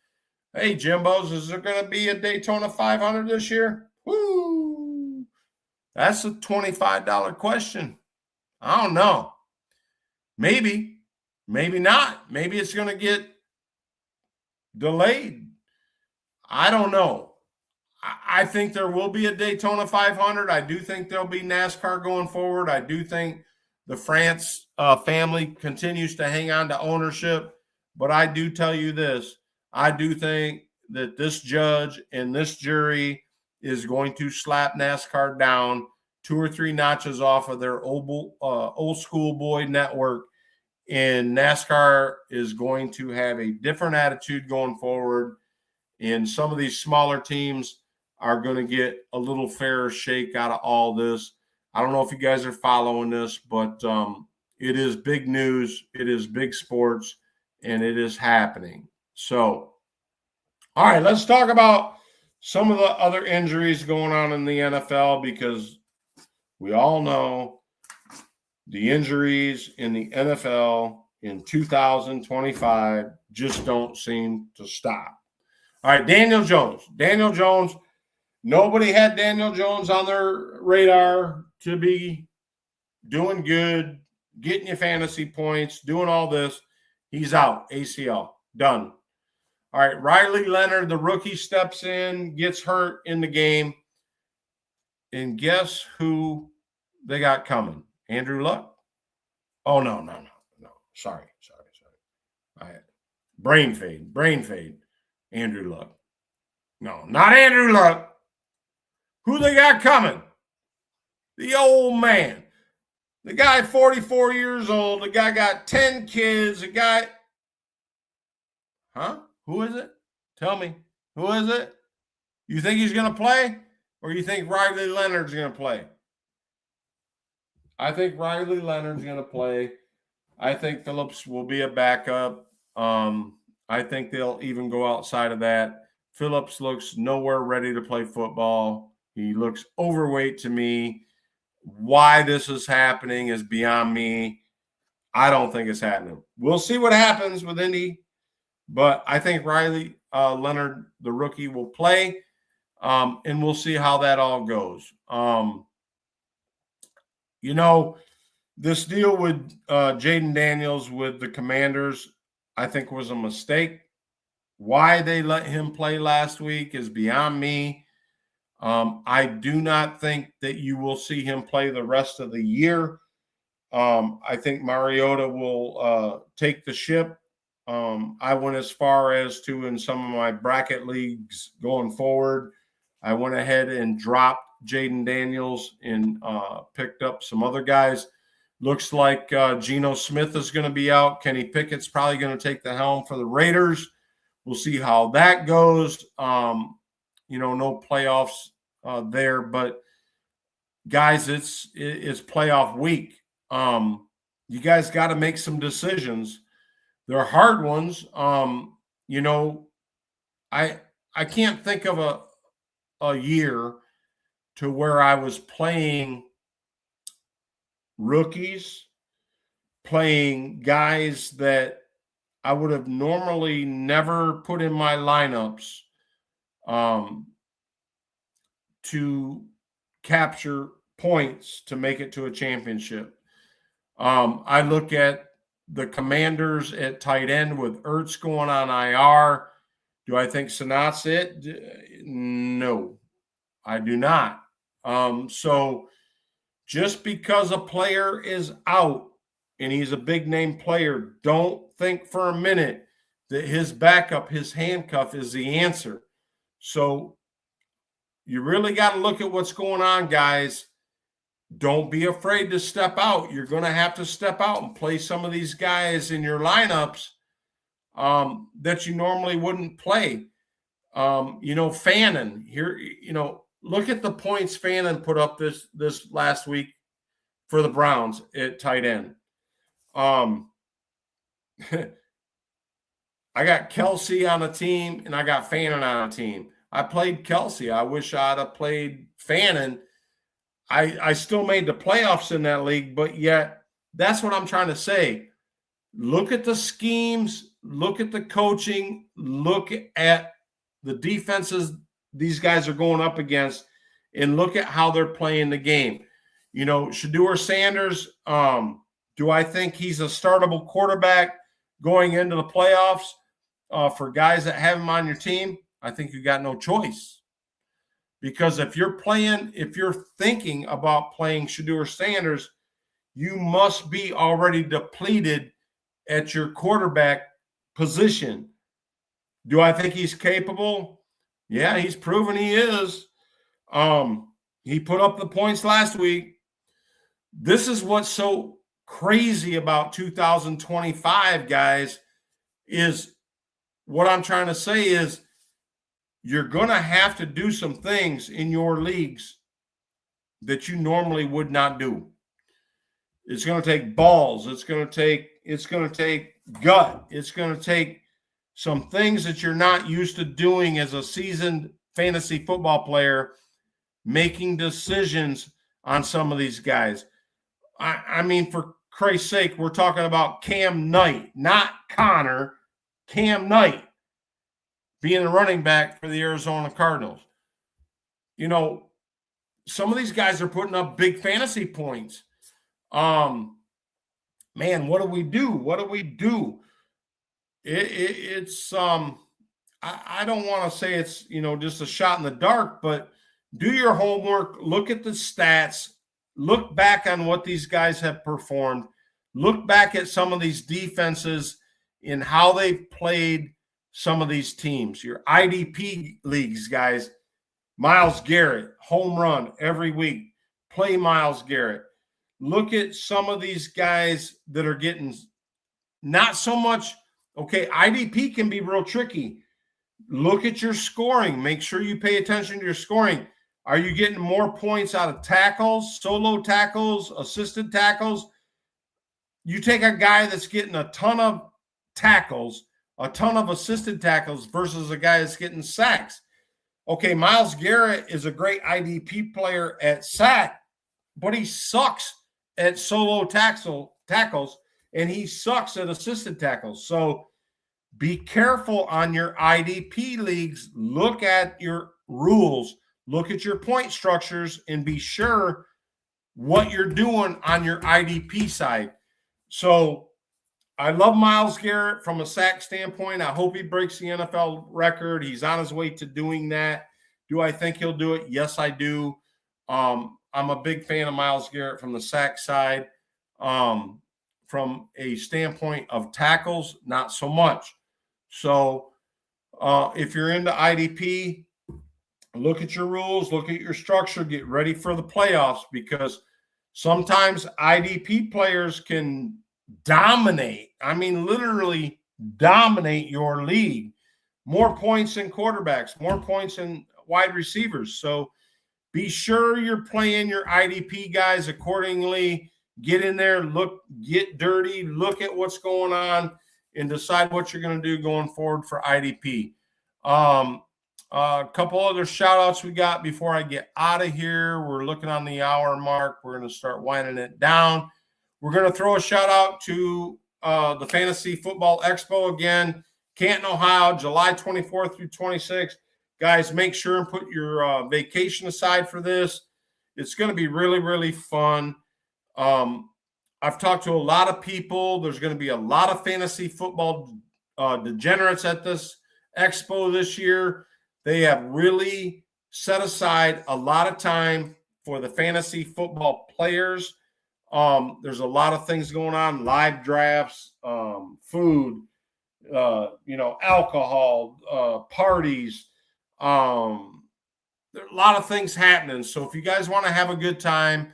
Speaker 4: Hey, Jimbos, is there going to be a Daytona 500 this year? Woo! That's a $25 question. I don't know. Maybe not. Maybe it's going to get delayed. I don't know. I think there will be a Daytona 500. I do think there'll be NASCAR going forward. I do think the France family continues to hang on to ownership. But I do tell you this. I do think that this judge and this jury is going to slap NASCAR down 2 or 3 notches off of their old school boy network. And NASCAR is going to have a different attitude going forward. And some of these smaller teams are going to get a little fairer shake out of all this. I don't know if you guys are following this, but it is big news. It is big sports, and it is happening. So, all right, let's talk about some of the other injuries going on in the NFL, because we all know the injuries in the NFL in 2025 just don't seem to stop. All right, Daniel Jones. Nobody had Daniel Jones on their radar to be doing good, getting you fantasy points, doing all this. He's out, ACL, done. All right, Riley Leonard, the rookie, steps in, gets hurt in the game. And guess who they got coming? Andrew Luck? Oh, no. Sorry. All right. Brain fade. Andrew Luck. No, not Andrew Luck. Who they got coming? The old man. The guy 44 years old. The guy got 10 kids. The guy. Huh? Who is it? Tell me. Who is it? You think he's going to play? Or you think Riley Leonard's going to play? I think Riley Leonard's going to play. I think Phillips will be a backup. I think they'll even go outside of that. Phillips looks nowhere ready to play football. He looks overweight to me. Why this is happening is beyond me. I don't think it's happening. We'll see what happens with Indy, but I think Riley Leonard, the rookie, will play, and we'll see how that all goes. This deal with Jaden Daniels with the Commanders, I think, was a mistake. Why they let him play last week is beyond me. I do not think that you will see him play the rest of the year. I think Mariota will take the ship. I went as far as to, in some of my bracket leagues going forward, I went ahead and dropped Jaden Daniels and picked up some other guys Looks like Geno Smith is going to be out. Kenny Pickett's probably going to take the helm for the Raiders. We'll see how that goes. No playoffs there, but guys, it's playoff week. You guys got to make some decisions. They're hard ones. I can't think of a year to where I was playing rookies, playing guys that I would have normally never put in my lineups to capture points to make it to a championship. I look at the Commanders at tight end with Ertz going on IR. Do I think Sanat's it? No, I do not. So just because a player is out and he's a big name player, don't think for a minute that his backup, his handcuff, is the answer. So you really got to look at what's going on, guys. Don't be afraid to step out. You're going to have to step out and play some of these guys in your lineups that you normally wouldn't play. Fannin here, look at the points Fannin put up this last week for the Browns at tight end. I got Kelsey on a team and I got Fannin on a team. I played Kelsey. I wish I'd have played Fannin. I still made the playoffs in that league, but yet that's what I'm trying to say. Look at the schemes, look at the coaching, look at the defenses these guys are going up against, and look at how they're playing the game. Shedeur Sanders, do I think he's a startable quarterback going into the playoffs for guys that have him on your team? I think you got no choice. Because if you're thinking about playing Shedeur Sanders, you must be already depleted at your quarterback position. Do I think he's capable? Yeah, he's proven he is. He put up the points last week. This is what's so crazy about 2025, guys, is what I'm trying to say is you're going to have to do some things in your leagues that you normally would not do. It's going to take balls. It's going to take gut. It's going to take some things that you're not used to doing as a seasoned fantasy football player, making decisions on some of these guys. I mean, for Christ's sake, we're talking about Cam Knight, not Connor, Cam Knight being a running back for the Arizona Cardinals. Some of these guys are putting up big fantasy points. Man, what do we do? It's I don't want to say it's, just a shot in the dark, but do your homework, look at the stats, look back on what these guys have performed, look back at some of these defenses and how they've played some of these teams. Your IDP leagues, guys, Myles Garrett, home run every week. Play Myles Garrett. Look at some of these guys that are getting not so much. Okay, IDP can be real tricky. Look at your scoring. Make sure you pay attention to your scoring. Are you getting more points out of tackles, solo tackles, assisted tackles? You take a guy that's getting a ton of tackles, a ton of assisted tackles versus a guy that's getting sacks. Okay, Myles Garrett is a great IDP player at sack, but he sucks at solo tackles, and he sucks at assisted tackles. So be careful on your IDP leagues. Look at your rules. Look at your point structures and be sure what you're doing on your IDP side. So I love Myles Garrett from a sack standpoint. I hope he breaks the NFL record. He's on his way to doing that. Do I think he'll do it? Yes, I do. I'm a big fan of Myles Garrett from the sack side. From a standpoint of tackles, not so much. So if you're into IDP, look at your rules, look at your structure, get ready for the playoffs, because Sometimes IDP players can dominate. I mean, literally dominate your league. More points in quarterbacks, more points in wide receivers. So be sure you're playing your IDP guys accordingly. Get in there, look, get dirty, look at what's going on, and decide what you're going to do going forward for IDP. A couple other shout outs we got before I get out of here. We're looking on the hour mark. We're going to start winding it down. We're going to throw a shout out to the Fantasy Football Expo again, Canton, Ohio, July 24th through 26th. Guys, make sure and put your vacation aside for this. It's going to be really, really fun. I've talked to a lot of people. There's going to be a lot of fantasy football degenerates at this expo this year. They have really set aside a lot of time for the fantasy football players. There's a lot of things going on, live drafts, food, alcohol, parties. There are a lot of things happening. So if you guys want to have a good time,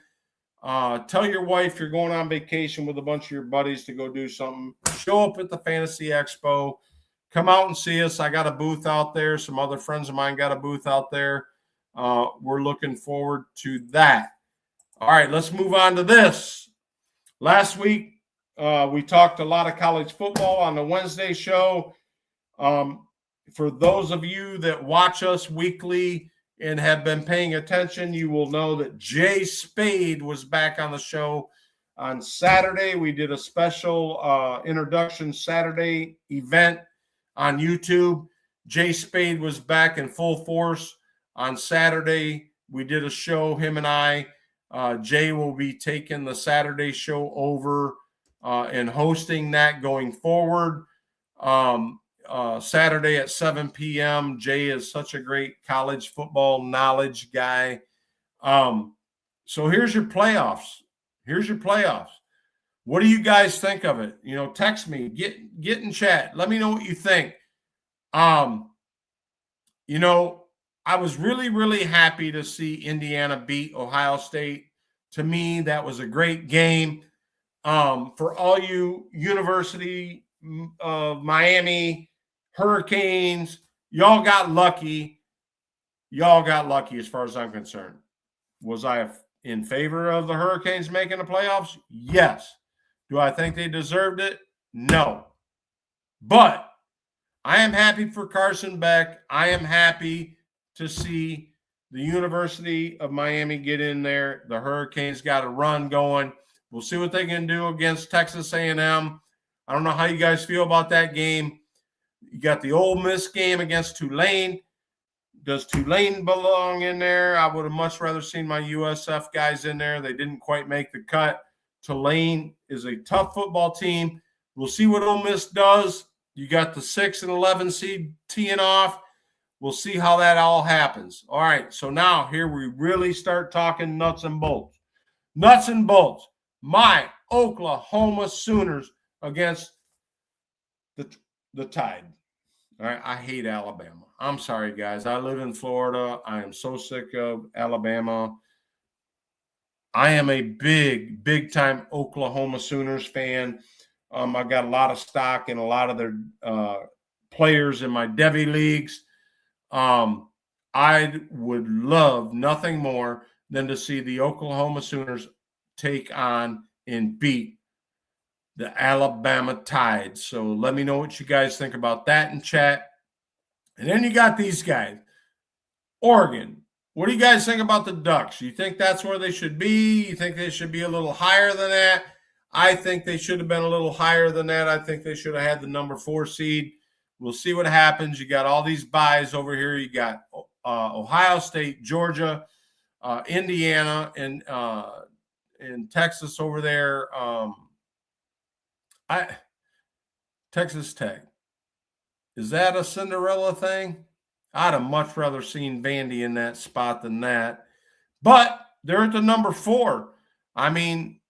Speaker 4: tell your wife you're going on vacation with a bunch of your buddies to go do something. Show up at the Fantasy Expo. Come out and see us. I got a booth out there. Some other friends of mine got a booth out there. We're looking forward to that. All right, let's move on to this. Last week, we talked a lot of college football on the Wednesday show. For those of you that watch us weekly and have been paying attention, you will know that Jay Spade was back on the show on Saturday. We did a special introduction Saturday event on YouTube. Jay Spade was back in full force on Saturday. We did a show, him and I. Jay will be taking the Saturday show over and hosting that going forward. Saturday at 7 p.m. Jay is such a great college football knowledge guy. So here's your playoffs. What do you guys think of it? Text me, get in chat. Let me know what you think. I was really, really happy to see Indiana beat Ohio State. To me, that was a great game. For all you University of Miami Hurricanes, y'all got lucky. As far as I'm concerned. Was I in favor of the Hurricanes making the playoffs? Yes. Do I think they deserved it? No. But I am happy for Carson Beck. I am happy to see the University of Miami get in there. The Hurricanes got a run going. We'll see what they can do against Texas A&M. I don't know how you guys feel about that game. You got the Ole Miss game against Tulane. Does Tulane belong in there? I would have much rather seen my USF guys in there. They didn't quite make the cut. Tulane is a tough football team. We'll see what Ole Miss does. You got the 6 and 11 seed teeing off. We'll see how that all happens. All right, so now here we really start talking nuts and bolts. Nuts and bolts. My Oklahoma Sooners against the Tide. All right, I hate Alabama. I'm sorry, guys. I live in Florida. I am so sick of Alabama. I am a big-time Oklahoma Sooners fan. I got a lot of stock in a lot of their players in my Devy leagues. I would love nothing more than to see the Oklahoma Sooners take on and beat the Alabama Tide. So let me know what you guys think about that in chat. And then you got these guys. Oregon. What do you guys think about the Ducks? You think that's where they should be? You think they should be a little higher than that? I think they should have been a little higher than that. I think they should have had the number 4 seed. We'll see what happens. You got all these buys over here. You got Ohio State, Georgia, Indiana, and Texas over there. Texas Tech. Is that a Cinderella thing? I'd have much rather seen Vandy in that spot than that. But they're at the number 4. I mean,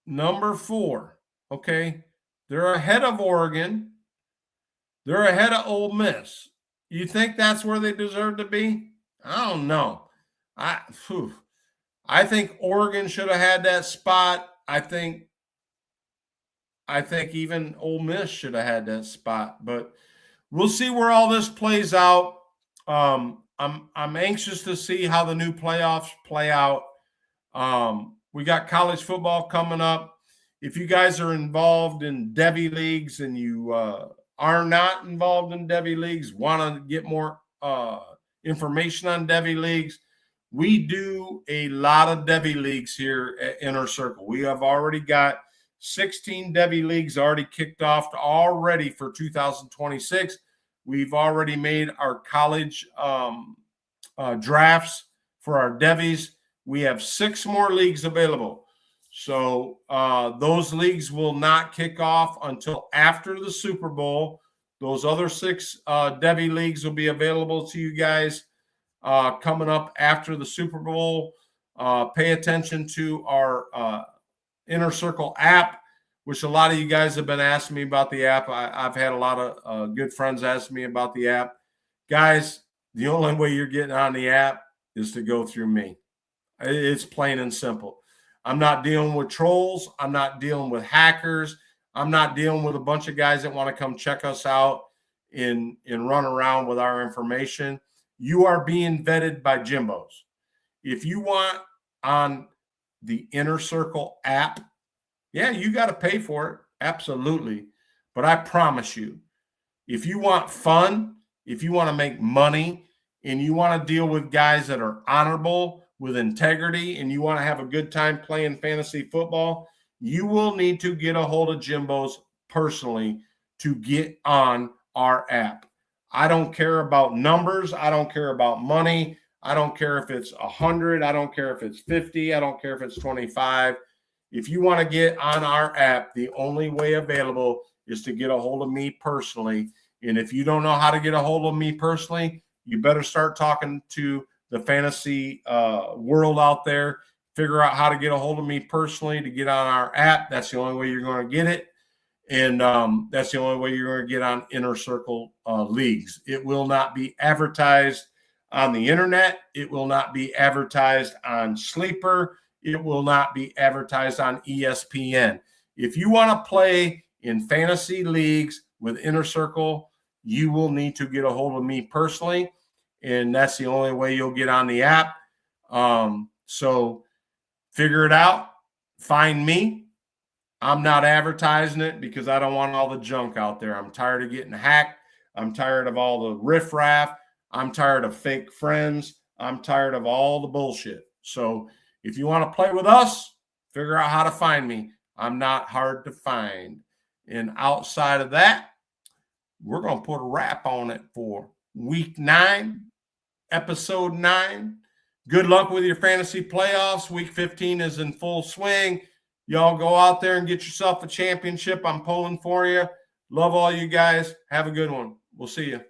Speaker 4: number 4. Okay. They're ahead of Oregon. They're ahead of Ole Miss. You think that's where they deserve to be? I don't know. I think Oregon should have had that spot. I think even Ole Miss should have had that spot, but we'll see where all this plays out. I'm anxious to see how the new playoffs play out. We got college football coming up. If you guys are involved in Devy leagues and you are not involved in Devy leagues, want to get more information on Devy leagues, we do a lot of Devy leagues here at Inner Circle. We have already got 16 Devy leagues already kicked off already for 2026. We've already made our college drafts for our Devies. We have 6 more leagues available. So those leagues will not kick off until after the Super Bowl. Those other 6 Devy leagues will be available to you guys coming up after the Super Bowl. Pay attention to our Inner Circle app, which a lot of you guys have been asking me about the app. I've had a lot of good friends ask me about the app. Guys, the only way you're getting on the app is to go through me. It's plain and simple. I'm not dealing with trolls. I'm not dealing with hackers. I'm not dealing with a bunch of guys that want to come check us out and run around with our information. You are being vetted by Jimbos. If you want on the Inner Circle app, yeah, you got to pay for it. Absolutely. But I promise you, if you want fun, if you want to make money, and you want to deal with guys that are honorable, with integrity, and you want to have a good time playing fantasy football, you will need to get a hold of Jimbos personally to get on our app. I don't care about numbers. I don't care about money. I don't care if it's 100. I don't care if it's 50. I don't care if it's 25. If you want to get on our app, the only way available is to get a hold of me personally. And if you don't know how to get a hold of me personally, you better start talking to the fantasy world out there. Figure out how to get a hold of me personally to get on our app. That's the only way you're going to get it. And that's the only way you're going to get on Inner Circle leagues. It will not be advertised on the internet. It will not be advertised on Sleeper. It will not be advertised on ESPN. If you want to play in fantasy leagues with Inner Circle, you will need to get a hold of me personally, and that's the only way you'll get on the app. So figure it out. Find me. I'm not advertising it because I don't want all the junk out there. I'm tired of getting hacked. I'm tired of all the riffraff. I'm tired of fake friends. I'm tired of all the bullshit. So if you want to play with us, figure out how to find me. I'm not hard to find. And outside of that, we're going to put a wrap on it for week 9, episode 9. Good luck with your fantasy playoffs. Week 15 is in full swing. Y'all go out there and get yourself a championship. I'm pulling for you. Love all you guys. Have a good one. We'll see you.